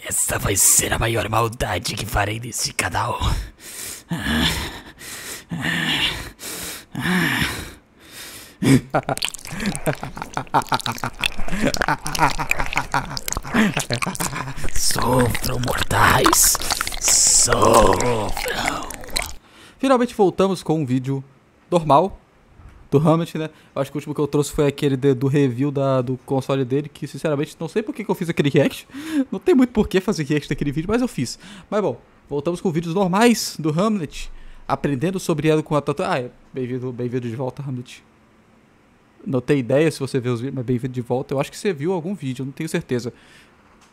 Essa vai ser a maior maldade que farei nesse canal. Sofram, mortais. Sofram. Finalmente voltamos com um vídeo normal do Hamlet, né? Eu acho que o último que eu trouxe foi aquele do review do console dele, que sinceramente não sei por que eu fiz aquele react. Não tem muito por que fazer react daquele vídeo, mas eu fiz. Mas bom, voltamos com vídeos normais do Hamlet, aprendendo sobre ela com a tatuagem. Bem-vindo de volta, Hamlet. Não tenho ideia se você viu os vídeos, mas bem-vindo de volta. Eu acho que você viu algum vídeo, não tenho certeza.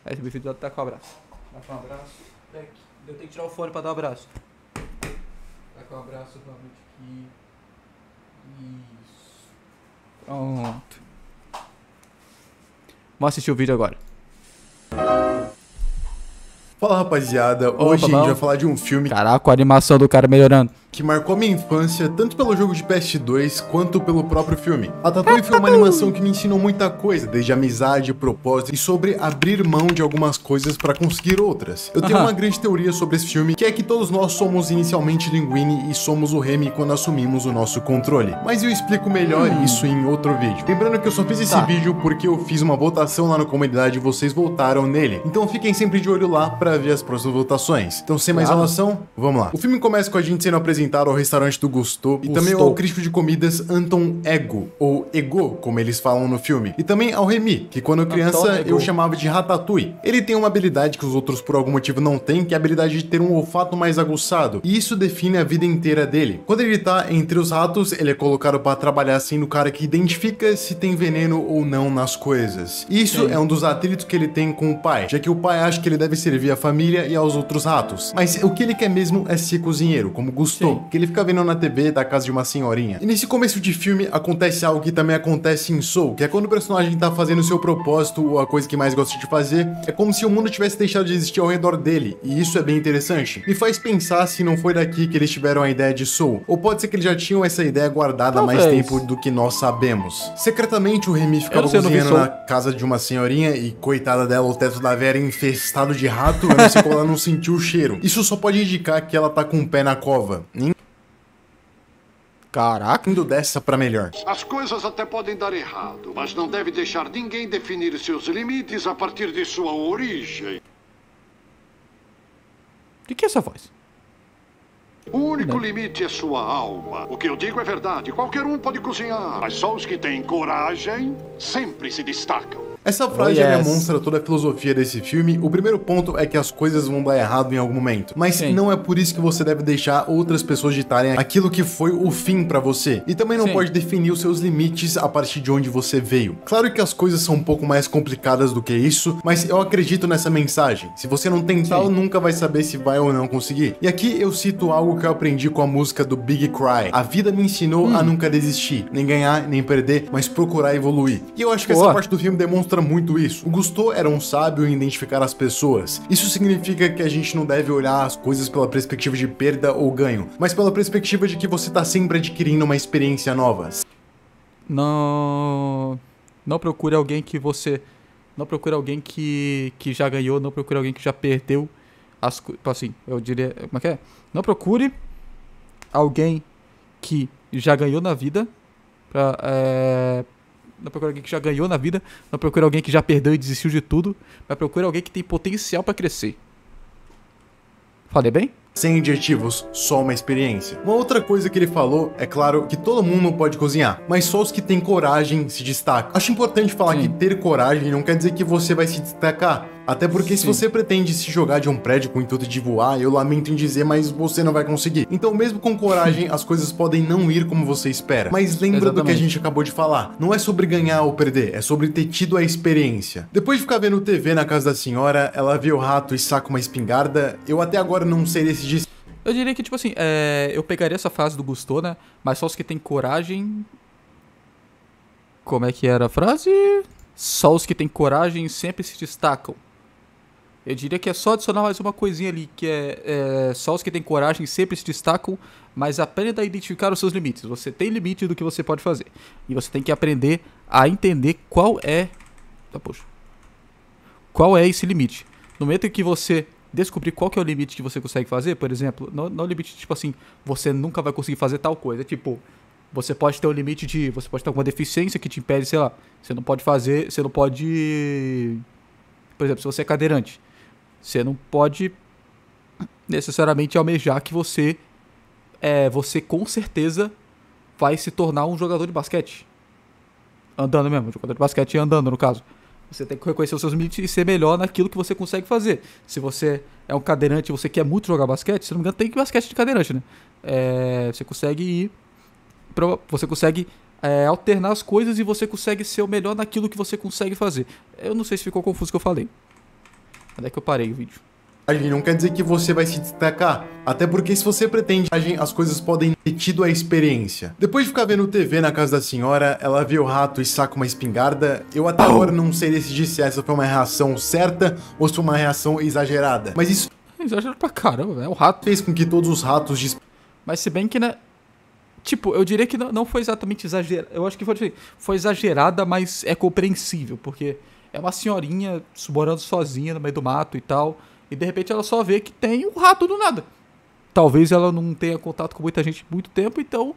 Aí, bem-vindo, tá com um abraço. Tá com um abraço. Eu tenho que tirar o fone pra dar um abraço. Tá com um abraço, Hamlet, aqui. Isso. Pronto. Vamos assistir o vídeo agora. Fala, rapaziada, hoje a gente vai falar de um filme Caraca, a animação do cara melhorando. que marcou a minha infância, tanto pelo jogo de PS2 quanto pelo próprio filme. Ratatouille foi uma animação que me ensinou muita coisa, desde amizade, propósito e sobre abrir mão de algumas coisas para conseguir outras. Eu tenho uma grande teoria sobre esse filme, que é que todos nós somos inicialmente Linguini e somos o Remy quando assumimos o nosso controle. Mas eu explico melhor isso em outro vídeo. Lembrando que eu só fiz esse vídeo porque eu fiz uma votação lá na comunidade e vocês votaram nele. Então fiquem sempre de olho lá para ver as próximas votações. Então sem mais enrolação, vamos lá. O filme começa com a gente sendo apresentado ao restaurante do Gusteau e também ao crítico de comidas Anton Ego, ou Ego, como eles falam no filme. E também ao Remy, que quando criança eu chamava de Ratatouille. Ele tem uma habilidade que os outros por algum motivo não têm, que é a habilidade de ter um olfato mais aguçado. E isso define a vida inteira dele. Quando ele tá entre os ratos, ele é colocado para trabalhar sendo o cara que identifica se tem veneno ou não nas coisas. Isso é um dos atritos que ele tem com o pai, já que o pai acha que ele deve servir a família e aos outros ratos. Mas o que ele quer mesmo é ser cozinheiro, como Gusteau, que ele fica vendo na TV da casa de uma senhorinha. E nesse começo de filme acontece algo que também acontece em Soul, que é quando o personagem tá fazendo o seu propósito ou a coisa que mais gosta de fazer, é como se o mundo tivesse deixado de existir ao redor dele, e isso é bem interessante. Me faz pensar se não foi daqui que eles tiveram a ideia de Soul, ou pode ser que eles já tinham essa ideia guardada há mais tempo do que nós sabemos. Secretamente o Remy ficava cozinhando na casa de uma senhorinha e coitada dela, o teto da Vera infestado de rato, eu não sei como ela não sentiu o cheiro. Isso só pode indicar que ela tá com o pé na cova. Caraca. Indo dessa pra melhor. As coisas até podem dar errado, mas não deve deixar ninguém definir seus limites a partir de sua origem. O que é essa voz? O único limite é sua alma. O que eu digo é verdade. Qualquer um pode cozinhar, mas só os que têm coragem sempre se destacam. Essa frase demonstra toda a filosofia desse filme. O primeiro ponto é que as coisas vão dar errado em algum momento, mas não é por isso que você deve deixar outras pessoas ditarem aquilo que foi o fim pra você. E também não pode definir os seus limites a partir de onde você veio. Claro que as coisas são um pouco mais complicadas do que isso, mas eu acredito nessa mensagem. Se você não tentar, nunca vai saber se vai ou não conseguir. E aqui eu cito algo que eu aprendi com a música do Big Cry. A vida me ensinou a nunca desistir, nem ganhar, nem perder, mas procurar evoluir. E eu acho que essa parte do filme demonstra muito isso. O Gusteau era um sábio em identificar as pessoas. Isso significa que a gente não deve olhar as coisas pela perspectiva de perda ou ganho, mas pela perspectiva de que você tá sempre adquirindo uma experiência nova. Não procure alguém que você... Não procure alguém que já ganhou, não procure alguém que já perdeu as coisas. Assim, eu diria... Como é que é? Não procure alguém que já ganhou na vida não procura alguém que já ganhou na vida, não procura alguém que já perdeu e desistiu de tudo, mas procura alguém que tem potencial pra crescer. Falei bem? Sem adjetivos, só uma experiência. Uma outra coisa que ele falou, é claro, que todo mundo pode cozinhar, mas só os que têm coragem se destacam. Acho importante falar que ter coragem não quer dizer que você vai se destacar. Até porque se você pretende se jogar de um prédio com o intuito de voar, eu lamento em dizer, mas você não vai conseguir. Então mesmo com coragem, as coisas podem não ir como você espera. Mas lembra do que a gente acabou de falar. Não é sobre ganhar ou perder, é sobre ter tido a experiência. Depois de ficar vendo TV na casa da senhora, ela vê o rato e saca uma espingarda. Eu até agora não sei decidir. Eu diria que, tipo assim, eu pegaria essa frase do Gusteau, né? Mas só os que têm coragem... Como é que era a frase? Só os que têm coragem sempre se destacam. Eu diria que é só adicionar mais uma coisinha ali, que é só os que têm coragem sempre se destacam, mas aprenda a identificar os seus limites. Você tem limite do que você pode fazer. E você tem que aprender a entender qual é... Qual é esse limite. No momento em que você descobrir qual que é o limite que você consegue fazer, por exemplo, não o limite tipo assim, você nunca vai conseguir fazer tal coisa. Tipo, você pode ter um limite de... Você pode ter alguma deficiência que te impede, sei lá, você não pode fazer... Você não pode... Por exemplo, se você é cadeirante, você não pode necessariamente almejar que você com certeza vai se tornar um jogador de basquete. Andando mesmo, um jogador de basquete andando, no caso. Você tem que reconhecer os seus limites e ser melhor naquilo que você consegue fazer. Se você é um cadeirante e você quer muito jogar basquete, se não me engano, tem que basquete de cadeirante, né? Você consegue ir... Você consegue alternar as coisas e você consegue ser o melhor naquilo que você consegue fazer. Eu não sei se ficou confuso o que eu falei. Onde é que eu parei o vídeo? Não quer dizer que você vai se destacar, até porque se você pretende, as coisas podem ter tido a experiência. Depois de ficar vendo TV na casa da senhora, ela vê o rato e saca uma espingarda. Eu até agora não sei decidir se essa foi uma reação certa ou se foi uma reação exagerada. Mas isso Exagerado pra caramba, é o rato. fez com que todos os ratos Mas se bem que, né? Tipo, eu diria que não foi exatamente exagerada. Eu acho que foi exagerada, mas é compreensível, porque é uma senhorinha morando sozinha no meio do mato e tal. E de repente ela só vê que tem um rato do nada. Talvez ela não tenha contato com muita gente há muito tempo, então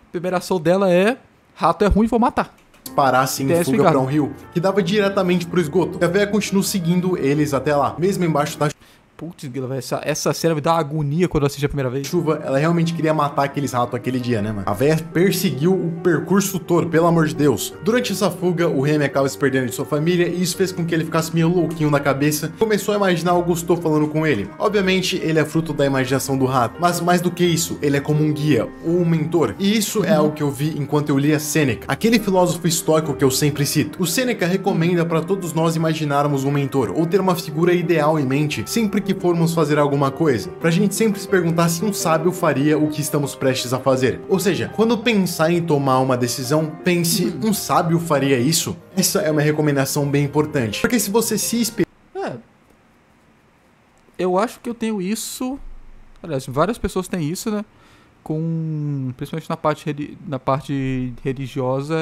a primeira ação dela é: rato é ruim, vou matar. parassem em fuga para um rio que dava diretamente pro esgoto. E a véia continua seguindo eles até lá, mesmo embaixo da Putz, essa cena me dá uma agonia quando eu assisti a primeira vez. chuva. Ela realmente queria matar aqueles ratos aquele dia, né, mano? A véia perseguiu o percurso todo, pelo amor de Deus. Durante essa fuga, o Remy acaba se perdendo de sua família e isso fez com que ele ficasse meio louquinho na cabeça. Começou a imaginar o Gusteau falando com ele. Obviamente, ele é fruto da imaginação do rato, mas mais do que isso, ele é como um guia ou um mentor. E isso é algo que eu vi enquanto eu lia Sêneca, aquele filósofo estoico que eu sempre cito. O Sêneca recomenda para todos nós imaginarmos um mentor ou ter uma figura ideal em mente sempre que formos fazer alguma coisa, pra gente sempre se perguntar se um sábio faria o que estamos prestes a fazer. Ou seja, quando pensar em tomar uma decisão, pense, um sábio faria isso? Essa é uma recomendação bem importante, porque se você se inspirar... Eu acho que eu tenho isso. Aliás, várias pessoas têm isso, né? Principalmente na parte religiosa,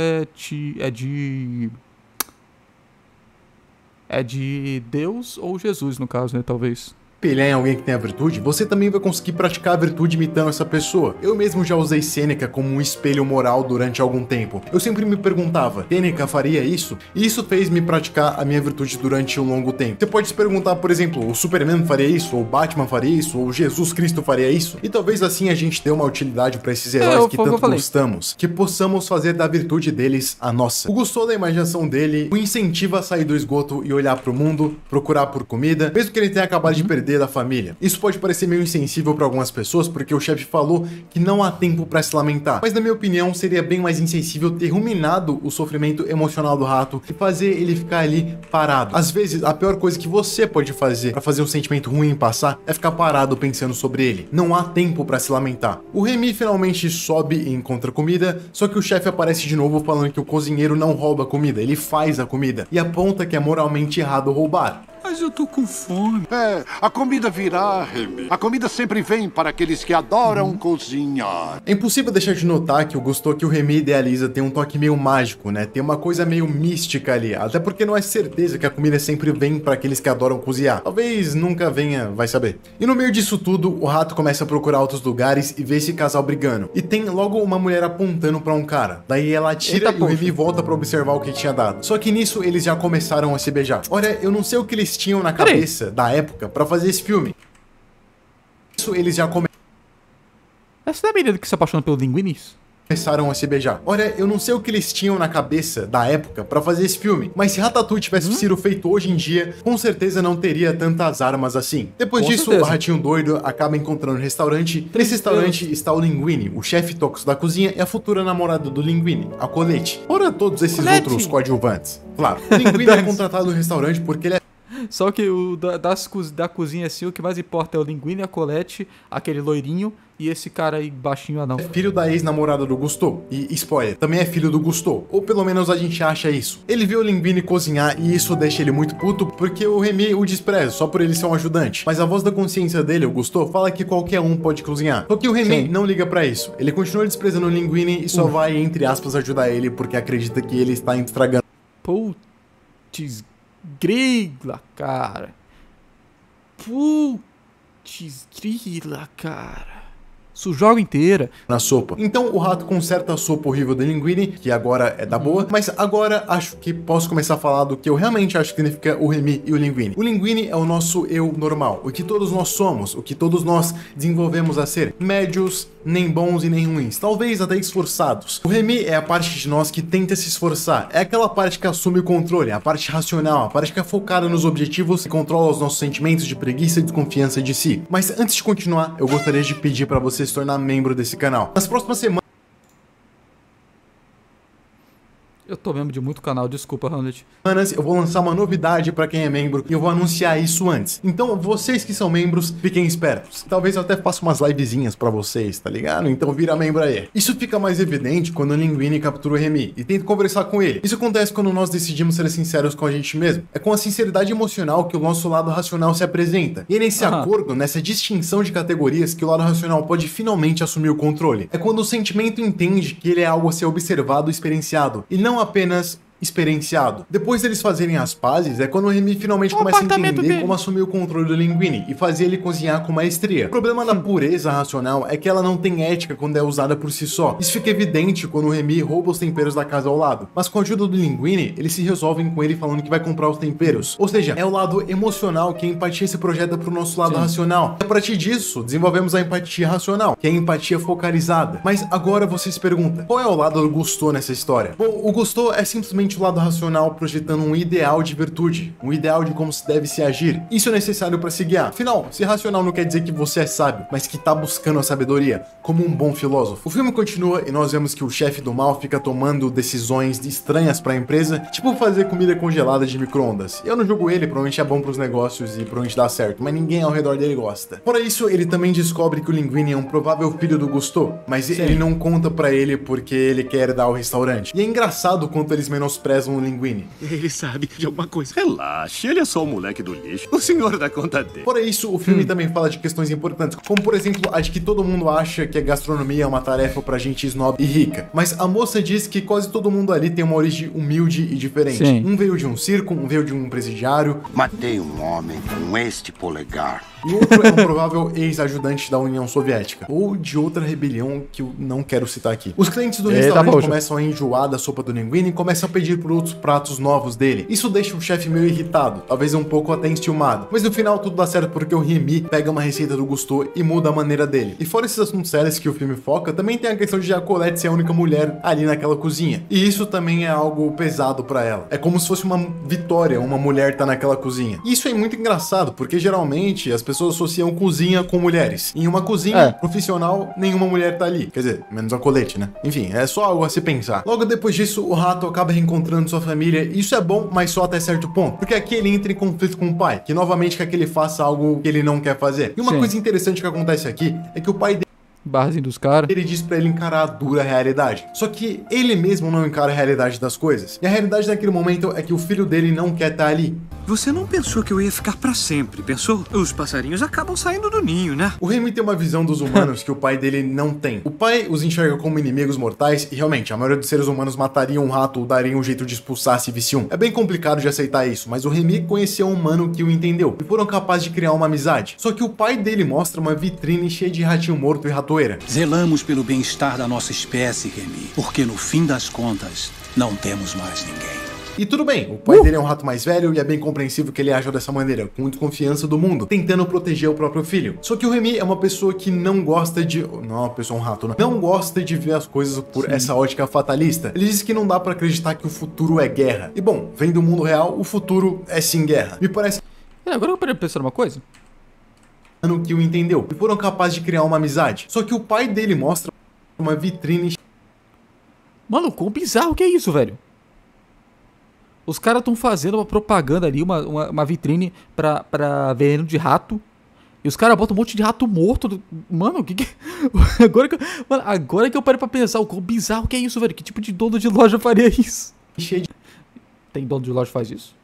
é de Deus ou Jesus, no caso, né? Talvez. espelhar em alguém que tem a virtude, você também vai conseguir praticar a virtude imitando essa pessoa. Eu mesmo já usei Sêneca como um espelho moral durante algum tempo. Eu sempre me perguntava, Sêneca faria isso? E isso fez me praticar a minha virtude durante um longo tempo. Você pode se perguntar, por exemplo, o Superman faria isso? Ou o Batman faria isso? Ou Jesus Cristo faria isso? E talvez assim a gente dê uma utilidade para esses heróis que tanto gostamos, que possamos fazer da virtude deles a nossa. O Gusteau da imaginação dele o incentiva a sair do esgoto e olhar pro mundo, procurar por comida, mesmo que ele tenha acabado de perder da família. Isso pode parecer meio insensível para algumas pessoas, porque o chefe falou que não há tempo para se lamentar, mas na minha opinião seria bem mais insensível ter ruminado o sofrimento emocional do rato e fazer ele ficar ali parado. Às vezes, a pior coisa que você pode fazer para fazer um sentimento ruim passar é ficar parado pensando sobre ele. Não há tempo para se lamentar. O Remy finalmente sobe e encontra comida, só que o chefe aparece de novo falando que o cozinheiro não rouba comida, ele faz a comida e aponta que é moralmente errado roubar. Mas eu tô com fome. A comida virá, Remy. A comida sempre vem para aqueles que adoram cozinhar. É impossível deixar de notar que o Gusteau que o Remy idealiza tem um toque meio mágico, né? Tem uma coisa meio mística ali, até porque não é certeza que a comida sempre vem para aqueles que adoram cozinhar. Talvez nunca venha, vai saber. E no meio disso tudo, o rato começa a procurar outros lugares e vê esse casal brigando. E tem logo uma mulher apontando para um cara. Daí ela atira e o Remy volta para observar o que tinha dado. Só que nisso eles já começaram a se beijar. Olha, eu não sei o que eles tinham na cabeça da época pra fazer esse filme. Isso eles já Essa é a menina que se apaixona pelo Linguinis? começaram a se beijar. Olha, eu não sei o que eles tinham na cabeça da época pra fazer esse filme, mas se Ratatouille tivesse sido feito hoje em dia, com certeza não teria tantas armas assim. Depois disso, o ratinho doido acaba encontrando um restaurante. Nesse restaurante está o Linguini, o chefe tóxico da cozinha e a futura namorada do Linguini, a Colette. Fora todos esses outros coadjuvantes. Claro, o Linguini é contratado no restaurante porque ele é Só que da cozinha assim, o que mais importa é o Linguini, a Colette, aquele loirinho E esse cara aí, baixinho anão. É filho da ex-namorada do Gusteau. E, spoiler, também é filho do Gusteau. Ou pelo menos a gente acha isso. Ele vê o Linguini cozinhar e isso deixa ele muito puto porque o Remy o despreza, só por ele ser um ajudante. Mas a voz da consciência dele, o Gusteau, fala que qualquer um pode cozinhar. Só que o Remy não liga pra isso. Ele continua desprezando o Linguini e só vai, entre aspas, ajudar ele porque acredita que ele está estragando. Putz, grila, cara. Putz, grila, cara. Sujoga inteira. Na sopa. Então o rato conserta a sopa horrível do Linguini, que agora é da boa, mas agora acho que posso começar a falar do que eu realmente acho que significa o Remy e o Linguini. O Linguini é o nosso eu normal, o que todos nós somos, o que todos nós desenvolvemos a ser. Médios, nem bons e nem ruins, talvez até esforçados. O Remy é a parte de nós que tenta se esforçar, é aquela parte que assume o controle, a parte racional, a parte que é focada nos objetivos e controla os nossos sentimentos de preguiça e desconfiança de si. Mas antes de continuar, eu gostaria de pedir para você se tornar membro desse canal. Nas próximas semanas Eu tô membro de muito canal, desculpa, Hamlet. eu vou lançar uma novidade pra quem é membro e eu vou anunciar isso antes. Então, vocês que são membros, fiquem espertos. Talvez eu até faça umas livezinhas pra vocês, tá ligado? Então vira membro aí. Isso fica mais evidente quando o Linguini captura o Remy e tenta conversar com ele. Isso acontece quando nós decidimos ser sinceros com a gente mesmo. É com a sinceridade emocional que o nosso lado racional se apresenta. E é nesse acordo, nessa distinção de categorias, que o lado racional pode finalmente assumir o controle. É quando o sentimento entende que ele é algo a ser observado e experienciado, e não apenas experienciado. Depois deles fazerem as pazes, é quando o Remy finalmente começa a entender como assumir o controle do Linguini e fazer ele cozinhar com maestria. O problema da pureza racional é que ela não tem ética quando é usada por si só. Isso fica evidente quando o Remy rouba os temperos da casa ao lado. Mas com a ajuda do Linguini, eles se resolvem com ele falando que vai comprar os temperos. Ou seja, é o lado emocional que a empatia se projeta pro nosso lado racional. A partir disso, desenvolvemos a empatia racional, que é a empatia focalizada. Mas agora você se pergunta, qual é o lado do Gusteau nessa história? Bom, o Gusteau é simplesmente o lado racional projetando um ideal de virtude, um ideal de como se deve se agir. Isso é necessário para se guiar. Afinal, ser racional não quer dizer que você é sábio, mas que tá buscando a sabedoria, como um bom filósofo. O filme continua e nós vemos que o chefe do mal fica tomando decisões estranhas para a empresa, tipo fazer comida congelada de micro-ondas. Eu não julgo ele, provavelmente é bom pros negócios e provavelmente dá certo, mas ninguém ao redor dele gosta. Fora isso, ele também descobre que o Linguini é um provável filho do Gusteau, mas ele não conta para ele porque ele quer dar o restaurante. E é engraçado o quanto eles menosprezam o Linguini. Ele sabe de alguma coisa. Relaxe, ele é só o moleque do lixo. O senhor dá conta dele. Fora isso, o filme também fala de questões importantes, como por exemplo, a de que todo mundo acha que a gastronomia é uma tarefa pra gente snob e rica. Mas a moça diz que quase todo mundo ali tem uma origem humilde e diferente. Um veio de um circo, um veio de um presidiário. Matei um homem com este polegar. E outro é um provável ex-ajudante da União Soviética, ou de outra rebelião que eu não quero citar aqui. Os clientes do restaurante começam a enjoar da sopa do Linguini e começam a pedir por outros pratos novos dele. Isso deixa o chefe meio irritado, talvez um pouco até enciumado. Mas no final tudo dá certo porque o Remy pega uma receita do Gusteau e muda a maneira dele. E fora esses assuntos sérios que o filme foca, também tem a questão de a Colette ser a única mulher ali naquela cozinha. E isso também é algo pesado pra ela. É como se fosse uma vitória, uma mulher tá naquela cozinha. E isso é muito engraçado, porque geralmente as pessoas associam cozinha com mulheres. Em uma cozinha profissional, nenhuma mulher tá ali. Quer dizer, menos a Colette, né? Enfim, é só algo a se pensar. Logo depois disso, o rato acaba reencontrando sua família. E isso é bom, mas só até certo ponto. Porque aqui ele entra em conflito com o pai, que novamente quer que ele faça algo que ele não quer fazer. E uma coisa interessante que acontece aqui é que o pai dele barzinho dos caras. Ele diz pra ele encarar a dura realidade. Só que ele mesmo não encara a realidade das coisas. E a realidade naquele momento é que o filho dele não quer estar ali. Você não pensou que eu ia ficar pra sempre, pensou? Os passarinhos acabam saindo do ninho, né? O Remy tem uma visão dos humanos que o pai dele não tem. O pai os enxerga como inimigos mortais e realmente, a maioria dos seres humanos matariam um rato ou dariam um jeito de expulsar se visse um. É bem complicado de aceitar isso, mas o Remy conheceu um humano que o entendeu e foram capazes de criar uma amizade. Só que o pai dele mostra uma vitrine cheia de ratinho morto e ratoeira. Zelamos pelo bem-estar da nossa espécie, Remy, porque no fim das contas, não temos mais ninguém. E tudo bem, o pai dele é um rato mais velho e é bem compreensível que ele aja dessa maneira, com muita confiança do mundo, tentando proteger o próprio filho. Só que o Remy é uma pessoa que não gosta de... Não é uma pessoa, um rato, não gosta de ver as coisas por essa ótica fatalista. Ele diz que não dá pra acreditar que o futuro é guerra. E bom, vem do mundo real, o futuro é sim guerra. Me parece... Agora eu parei pensar numa coisa. Que o entendeu e foram capazes de criar uma amizade. Só que o pai dele mostra uma vitrine... Mano, quão bizarro que é isso, velho? Os caras estão fazendo uma propaganda ali, uma vitrine pra veneno de rato. E os caras botam um monte de rato morto. Mano, o que agora que eu parei pra pensar, o quão bizarro que é isso, velho. Que tipo de dono de loja faria isso? Tem dono de loja que faz isso?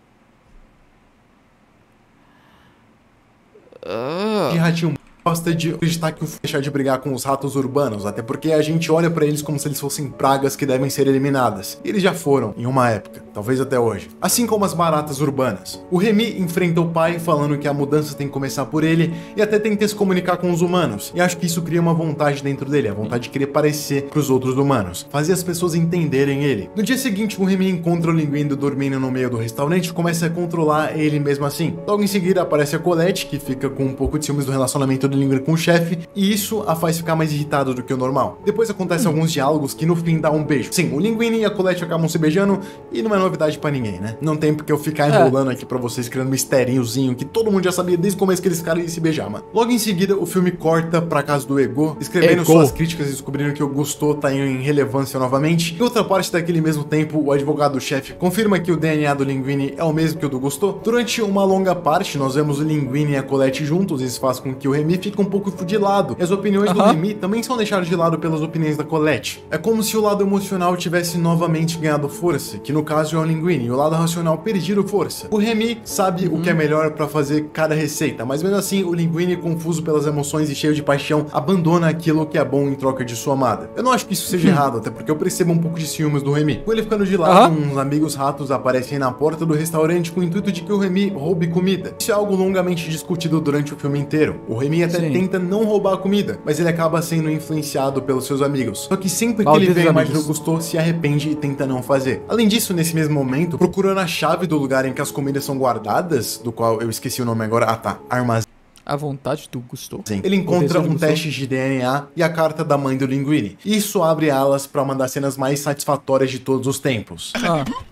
De ratinho gosta de acreditar que o deixar de brigar com os ratos urbanos, até porque a gente olha pra eles como se eles fossem pragas que devem ser eliminadas. E eles já foram, em uma época, talvez até hoje. Assim como as baratas urbanas. O Remy enfrenta o pai falando que a mudança tem que começar por ele e até tenta se comunicar com os humanos. E acho que isso cria uma vontade dentro dele, a vontade de querer parecer pros outros humanos. Fazer as pessoas entenderem ele. No dia seguinte, o Remy encontra o Linguini dormindo no meio do restaurante e começa a controlar ele mesmo assim. Logo em seguida aparece a Colette, que fica com um pouco de ciúmes do relacionamento do Linguini com o chefe, e isso a faz ficar mais irritado do que o normal. Depois acontecem alguns diálogos que no fim dá um beijo. Sim, o Linguini e a Colette acabam se beijando e não é novidade pra ninguém, né? Não tem porque eu ficar enrolando aqui pra vocês, criando um mistériozinho que todo mundo já sabia desde o começo que eles caras iam se beijar, mano. Logo em seguida, o filme corta pra casa do Ego, escrevendo suas críticas e descobrindo que o Gusteau tá em relevância novamente. Em outra parte daquele mesmo tempo, o advogado-chefe confirma que o DNA do Linguini é o mesmo que o do Gusteau. Durante uma longa parte, nós vemos o Linguini e a Colette juntos, isso faz com que o Remy fique um pouco de lado. E as opiniões do Remy também são deixadas de lado pelas opiniões da Colette. É como se o lado emocional tivesse novamente ganhado força, que no caso é o Linguini, e o lado racional perdido força. O Remy sabe o que é melhor pra fazer cada receita, mas mesmo assim o Linguini, confuso pelas emoções e cheio de paixão, abandona aquilo que é bom em troca de sua amada. Eu não acho que isso seja errado, até porque eu percebo um pouco de ciúmes do Remy. Com ele ficando de lado, uns amigos ratos aparecem na porta do restaurante com o intuito de que o Remy roube comida. Isso é algo longamente discutido durante o filme inteiro. O Remy até tenta não roubar a comida, mas ele acaba sendo influenciado pelos seus amigos. Só que sempre que ele vê a imagem do Gusteau, se arrepende e tenta não fazer. Além disso, nesse mesmo momento, procurando a chave do lugar em que as comidas são guardadas, do qual eu esqueci o nome agora, armazém. A vontade do Gusteau. Ele encontra um teste de DNA e a carta da mãe do Linguini. Isso abre alas para uma das cenas mais satisfatórias de todos os tempos.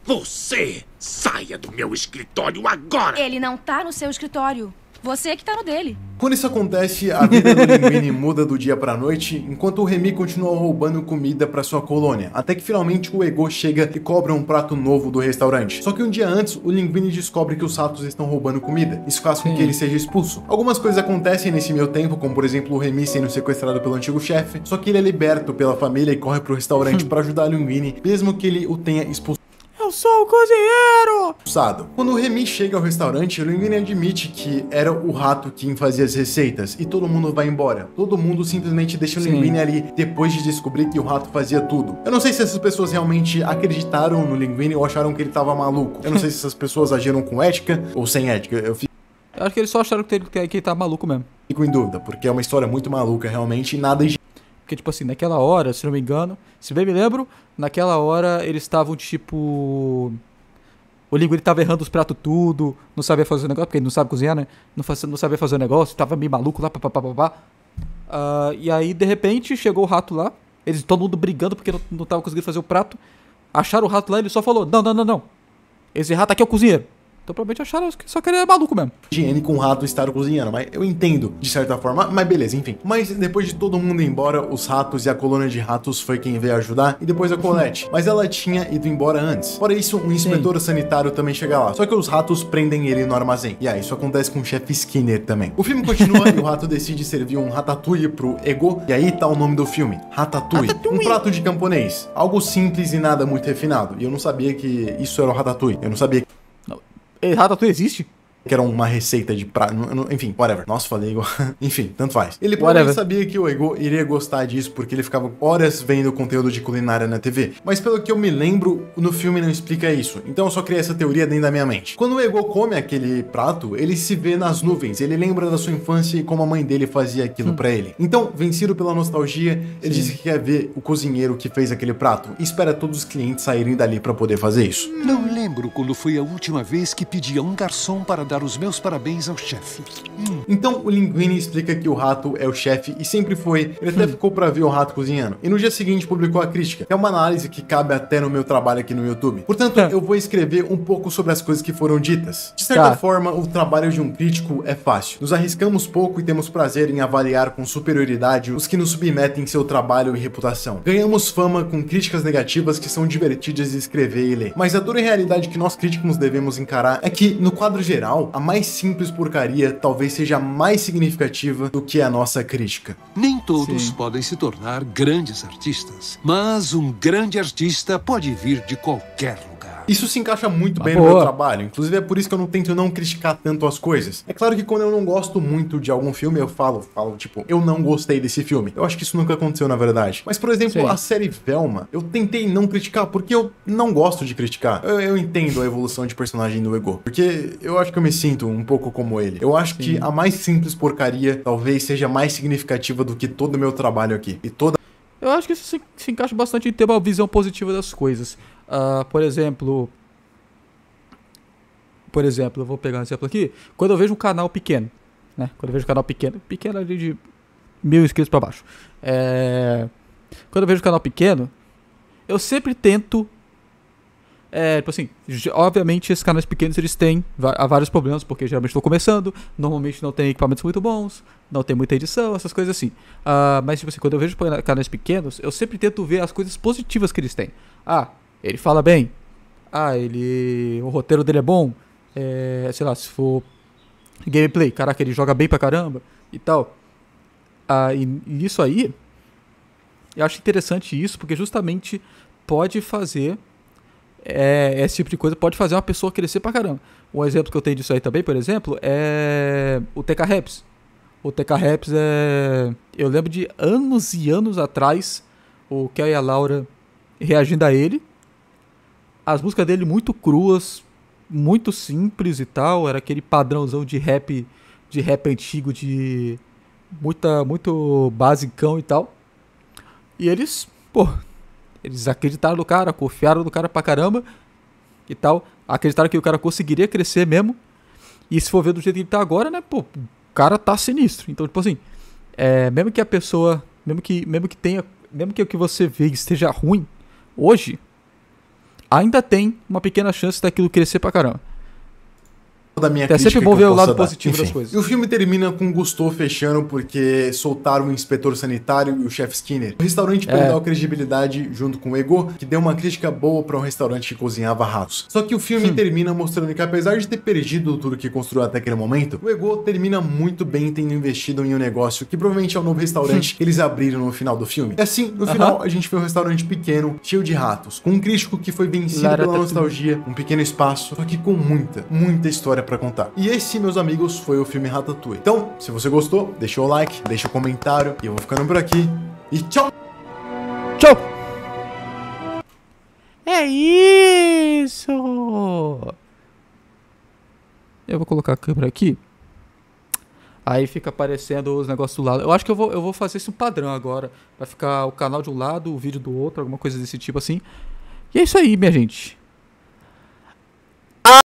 Você saia do meu escritório agora! Ele não tá no seu escritório. Você que tá no dele. Quando isso acontece, a vida do Linguini muda do dia pra noite, enquanto o Remy continua roubando comida pra sua colônia, até que finalmente o Ego chega e cobra um prato novo do restaurante. Só que um dia antes, o Linguini descobre que os ratos estão roubando comida. Isso faz com que ele seja expulso. Algumas coisas acontecem nesse meio tempo, como por exemplo o Remy sendo sequestrado pelo antigo chefe, só que ele é liberto pela família e corre pro restaurante pra ajudar o Linguini, mesmo que ele o tenha expulsado. Eu sou o cozinheiro! Quando o Remy chega ao restaurante, o Linguini admite que era o rato quem fazia as receitas e todo mundo vai embora. Todo mundo simplesmente deixa o Linguini ali depois de descobrir que o rato fazia tudo. Eu não sei se essas pessoas realmente acreditaram no Linguini ou acharam que ele tava maluco. Eu não sei se essas pessoas agiram com ética ou sem ética. Eu acho que eles só acharam que ele tá maluco mesmo. Fico em dúvida, porque é uma história muito maluca realmente e nada... Porque, tipo assim, naquela hora, se não me engano, se bem me lembro, naquela hora eles estavam, tipo... O Linguini tava errando os pratos tudo, não sabia fazer o negócio, porque ele não sabe cozinhar, né? Não sabia fazer o negócio, tava meio maluco lá, papapá. E aí, de repente, chegou o rato lá, eles todo mundo brigando porque não tava conseguindo fazer o prato. Acharam o rato lá e ele só falou, não. Esse rato aqui é o cozinheiro. Então provavelmente acharam que só que ele é maluco mesmo. Higiene com o rato estar cozinhando, mas eu entendo de certa forma, mas beleza, enfim. Mas depois de todo mundo ir embora, os ratos e a colônia de ratos foi quem veio ajudar e depois a Colette. Mas ela tinha ido embora antes. Fora isso, um inspetor sanitário também chega lá. Só que os ratos prendem ele no armazém. E aí, isso acontece com o chefe Skinner também. O filme continua e o rato decide servir um ratatouille pro Ego. E aí tá o nome do filme, Ratatouille. Um prato de camponês. Algo simples e nada muito refinado. E eu não sabia que isso era o ratatouille. Eu não sabia... Ratatouille existe? Que era uma receita de prato, enfim, whatever. Nossa, falei igual. Enfim, tanto faz. Ele provavelmente sabia que o Ego iria gostar disso, porque ele ficava horas vendo conteúdo de culinária na TV. Mas pelo que eu me lembro, no filme não explica isso. Então eu só criei essa teoria dentro da minha mente. Quando o Ego come aquele prato, ele se vê nas nuvens. Ele lembra da sua infância e como a mãe dele fazia aquilo pra ele. Então, vencido pela nostalgia, ele disse que quer ver o cozinheiro que fez aquele prato e espera todos os clientes saírem dali pra poder fazer isso. Não lembro quando foi a última vez que pedi a um garçom para dar os meus parabéns ao chefe. Então o Linguini explica que o rato é o chefe e sempre foi. Ele até ficou pra ver o rato cozinhando. E no dia seguinte publicou a crítica. É uma análise que cabe até no meu trabalho aqui no YouTube. Portanto, eu vou escrever um pouco sobre as coisas que foram ditas. De certa forma, o trabalho de um crítico é fácil. Nos arriscamos pouco e temos prazer em avaliar com superioridade os que nos submetem seu trabalho e reputação. Ganhamos fama com críticas negativas que são divertidas de escrever e ler. Mas a dura realidade que nós críticos devemos encarar é que, no quadro geral, final, a mais simples porcaria talvez seja mais significativa do que a nossa crítica. Nem todos podem se tornar grandes artistas, mas um grande artista pode vir de qualquer lugar. Isso se encaixa muito bem no meu trabalho, inclusive é por isso que eu não tento não criticar tanto as coisas. É claro que quando eu não gosto muito de algum filme, eu falo tipo, eu não gostei desse filme. Eu acho que isso nunca aconteceu, na verdade. Mas, por exemplo, a série Velma, eu tentei não criticar porque eu não gosto de criticar. Eu entendo a evolução de personagem do Ego, porque eu acho que eu me sinto um pouco como ele. Eu acho que a mais simples porcaria talvez seja mais significativa do que todo o meu trabalho aqui. E toda... Eu acho que isso se encaixa bastante em ter uma visão positiva das coisas. Por exemplo, eu vou pegar um exemplo aqui. Quando eu vejo um canal pequeno, né? Quando eu vejo um canal pequeno ali de 1000 inscritos pra baixo. Quando eu vejo um canal pequeno, eu sempre tento... tipo assim, obviamente esses canais pequenos eles têm vários problemas, porque geralmente estou começando, normalmente não tem equipamentos muito bons, não tem muita edição, essas coisas assim. Mas tipo assim, quando eu vejo canais pequenos, eu sempre tento ver as coisas positivas que eles têm. Ele fala bem. O roteiro dele é bom. Sei lá, se for gameplay, caraca, ele joga bem pra caramba e tal. E isso aí, eu acho interessante isso, porque justamente pode fazer... esse tipo de coisa pode fazer uma pessoa crescer pra caramba. Um exemplo que eu tenho disso aí também, por exemplo, é o TK Raps. O TK Raps eu lembro de anos e anos atrás, o Kel e a Laura reagindo a ele. As músicas dele muito cruas, muito simples e tal. Era aquele padrãozão de rap antigo, de muito basicão e tal. E eles acreditaram no cara, confiaram no cara pra caramba e tal. Acreditaram que o cara conseguiria crescer mesmo. E se for ver do jeito que ele tá agora, né, o cara tá sinistro. Então, tipo assim, mesmo que a pessoa, mesmo que o que você vê esteja ruim hoje, ainda tem uma pequena chance daquilo crescer pra caramba. Da minha é sempre bom ver o lado positivo das coisas. E o filme termina com o Gusteau fechando porque soltaram o inspetor sanitário e o chefe Skinner. O restaurante perdeu a credibilidade junto com o Ego, que deu uma crítica boa para um restaurante que cozinhava ratos. Só que o filme termina mostrando que apesar de ter perdido tudo que construiu até aquele momento, o Ego termina muito bem tendo investido em um negócio que provavelmente é o novo restaurante que eles abriram no final do filme. E assim, no final, a gente foi um restaurante pequeno, cheio de ratos, com um crítico que foi vencido pela nostalgia, um pequeno espaço, só que com muita história pra contar. E esse, meus amigos, foi o filme Ratatouille. Então, se você gostou, deixa o like, deixa o comentário, e eu vou ficando por aqui. E tchau! Tchau! É isso! Eu vou colocar a câmera aqui. Aí fica aparecendo os negócios do lado. Eu acho que eu vou fazer isso padrão agora. Vai ficar o canal de um lado, o vídeo do outro, alguma coisa desse tipo assim. E é isso aí, minha gente.